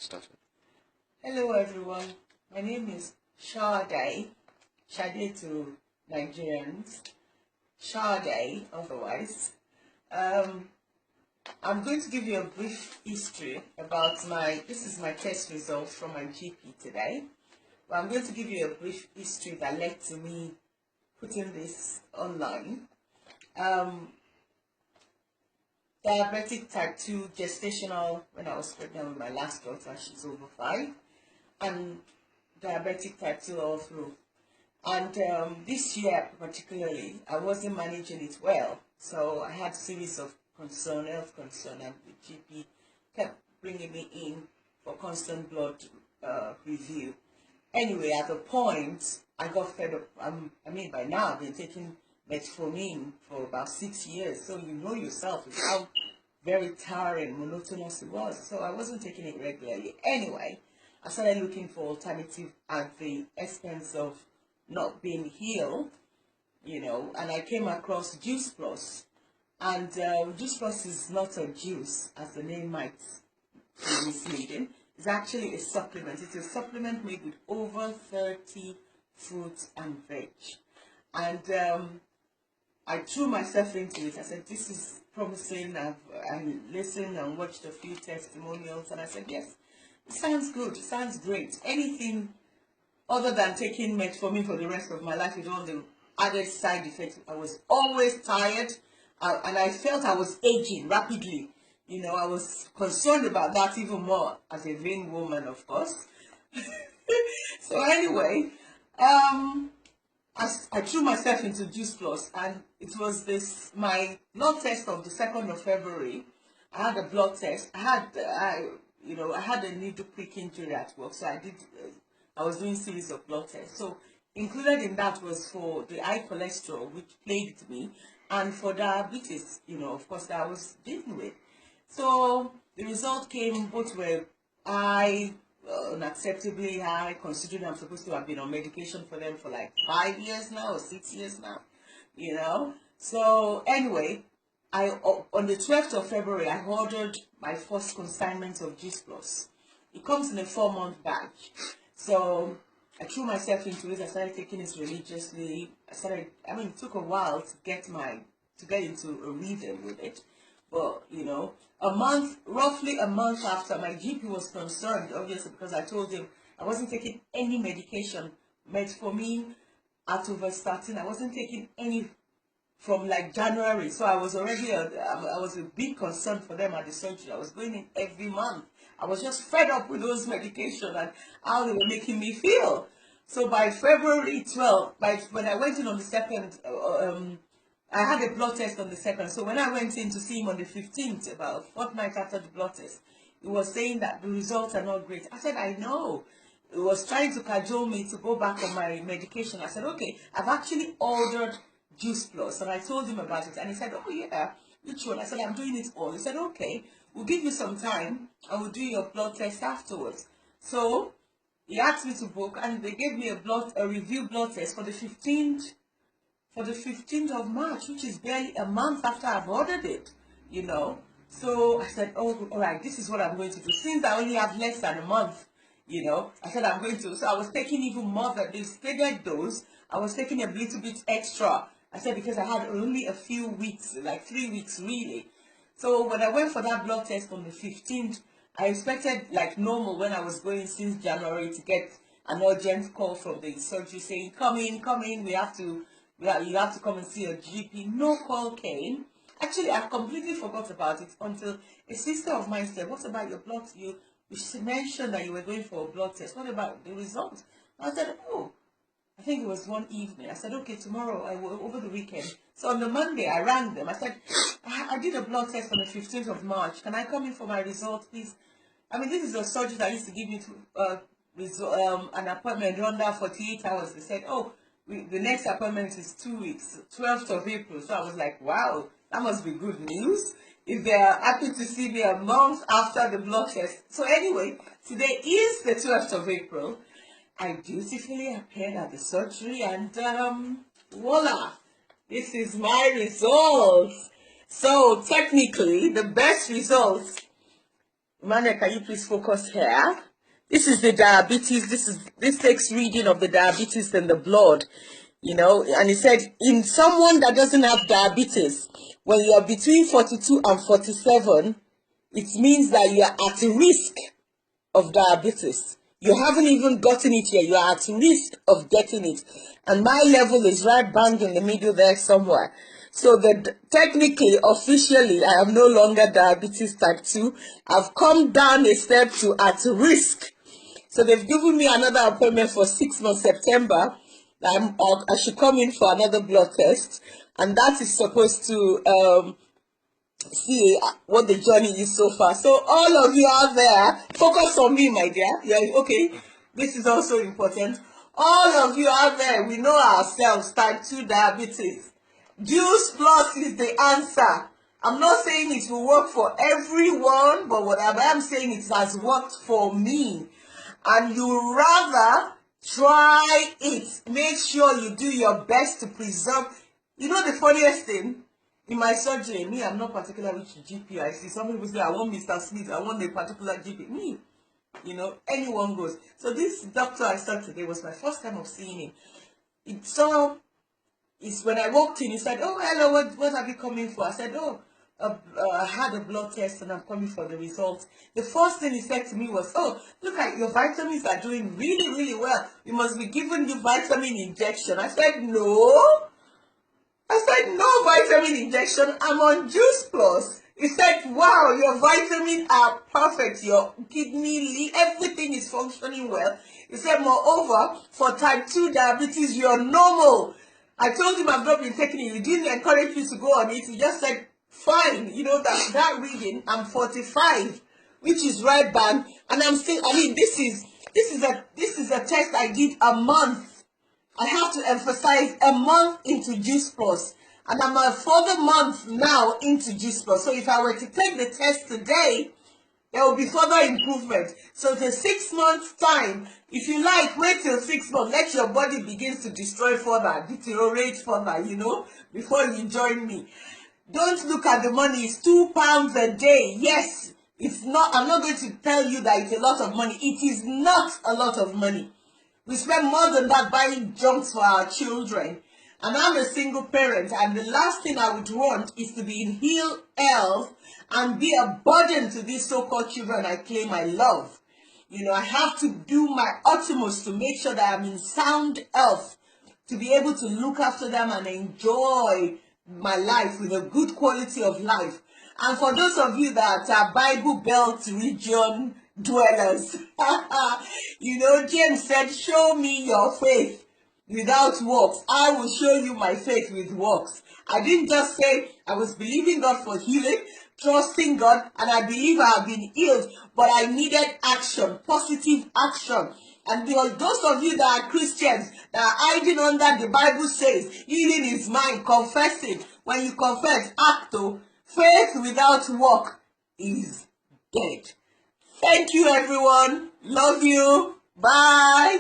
Started. Hello everyone, my name is Shade to Nigerians, Shade otherwise. I'm going to give you a brief history about this is my test results from my GP today. But I'm going to give you a brief history that led to me putting this online. Diabetic type 2 gestational, when I was pregnant with my last daughter, she's over 5, and diabetic type 2 all through. And this year particularly, I wasn't managing it well. So I had a series of health concern, and the GP kept bringing me in for constant blood review. Anyway, at the point, I got fed up. By now I've been taking metformin for about 6 years. So you know yourself how very tiring, monotonous it was. So I wasn't taking it regularly. Anyway, I started looking for alternative at the expense of not being healed, and I came across Juice Plus. And Juice Plus is not a juice, as the name might be misleading. It's actually a supplement. It's a supplement made with over 30 fruits and veg. And I threw myself into it. I said, this is promising. I listened and watched a few testimonials, and I said, yes, it sounds good. It sounds great. Anything other than taking metformin for the rest of my life with all the added side effects. I was always tired, and I felt I was aging rapidly. I was concerned about that even more as a vain woman, of course. So anyway, I threw myself into Juice Plus, and it was my blood test of the 2nd of February. I had a blood test. I had a needle prick injury at work, so I was doing series of blood tests. So included in that was for the high cholesterol, which plagued me, and for diabetes, of course, that I was dealing with. So the result came, both were high, unacceptably high, considering I'm supposed to have been on medication for them for like 5 years now or 6 years now, So anyway, on the 12th of February, I ordered my first consignment of Juice Plus. It comes in a 4-month batch. So I threw myself into it. I started taking it religiously. It took a while to get into a rhythm with it. But, roughly a month after, my GP was concerned, obviously, because I told him I wasn't taking any medication, metformin, atorvastatin. I wasn't taking any from like January. So I was already, I was a big concern for them at the surgery. I was going in every month. I was just fed up with those medications and how they were making me feel. So by February 12th, when I went in on the 2nd, I had a blood test on the 2nd. So when I went in to see him on the 15th, about a fortnight after the blood test, he was saying that the results are not great. I said, I know. He was trying to cajole me to go back on my medication. I said, okay, I've actually ordered Juice Plus, and I told him about it, and he said, oh yeah, which one? I said, I'm doing it all. He said, okay, we'll give you some time, and we'll do your blood test afterwards. So he asked me to book, and they gave me a review blood test for the 15th of March, which is barely a month after I've ordered it, So I said, oh, all right, this is what I'm going to do. Since I only have less than a month, I said I'm going to. So I was taking even more than the stated dose. I was taking a little bit extra. I said because I had only a few weeks, like 3 weeks really. So when I went for that blood test on the 15th, I expected like normal when I was going since January to get an urgent call from the surgery saying, come in, you have to come and see a GP. No call came. Actually, I completely forgot about it until a sister of mine said, what about your blood? You mentioned that you were going for a blood test. What about the results? I said, oh, I think it was one evening. I said, okay, tomorrow, over the weekend. So on the Monday, I rang them. I said, I did a blood test on the 15th of March. Can I come in for my results, please? This is a surgery that used to give me an appointment under 48 hours. They said, oh, the next appointment is 2 weeks, 12th of April. So I was like, wow, that must be good news if they are happy to see me a month after the blood test. So anyway, today is the 12th of April. I dutifully appeared at the surgery, and voila, this is my results. So technically, the best results Emmanuel, can you please focus here? This is the diabetes. This takes reading of the diabetes in the blood, and he said in someone that doesn't have diabetes, when you are between 42 and 47, it means that you are at risk of diabetes. You haven't even gotten it yet. You are at risk of getting it. And my level is right bang in the middle there somewhere. So that technically, officially, I am no longer diabetes type 2. I've come down a step to at risk. So they've given me another appointment for 6 months, September. I should come in for another blood test. And that is supposed to see what the journey is so far. So all of you out there, focus on me, my dear. Yeah, okay. This is also important. All of you out there, we know ourselves, type 2 diabetes. Juice Plus is the answer. I'm not saying it will work for everyone, but what I am saying, it has worked for me. And you rather try it. Make sure you do your best to preserve. You know the funniest thing? In my surgery, me, I'm not particular which GP I see. Some people say, I want Mr. Smith, I want a particular GP. Me, anyone goes. So this doctor I saw today was my first time of seeing him. It's when I walked in, he said, oh, hello, what have you come in for? I said, I had a blood test and I'm coming for the results. The first thing he said to me was, oh, look at your vitamins are doing really, really well. We must be giving you vitamin injection. I said, no. No vitamin injection. I'm on Juice Plus. He said, wow, your vitamins are perfect. Your kidney, everything is functioning well. He said, moreover, for type 2 diabetes, you're normal. I told him I've not been taking it. He didn't encourage you to go on it. He just said, fine. That reading, I'm 45, which is right bang. And I'm still, this is a test I did a month. I have to emphasize a month into Juice Plus. And I'm a further month now into Juice Plus. So if I were to take the test today, there will be further improvement. So the 6 months time, if you like, wait till 6 months. Let your body begin to destroy further, deteriorate further, before you join me. Don't look at the money. It's £2 a day. Yes, it's not. I'm not going to tell you that it's a lot of money. It is not a lot of money. We spend more than that buying junks for our children. And I'm a single parent, and the last thing I would want is to be in ill health and be a burden to these so-called children I claim I love. I have to do my utmost to make sure that I'm in sound health, to be able to look after them and enjoy my life with a good quality of life. And for those of you that are Bible Belt region dwellers, James said, show me your faith without works. I will show you my faith with works. I didn't just say I was believing God for healing, trusting God, and I believe I have been healed, but I needed action, positive action. And those of you that are Christians, that are hiding under the Bible says, healing is mine, confess it. When you confess, act. Faith without work is dead. Thank you, everyone. Love you. Bye.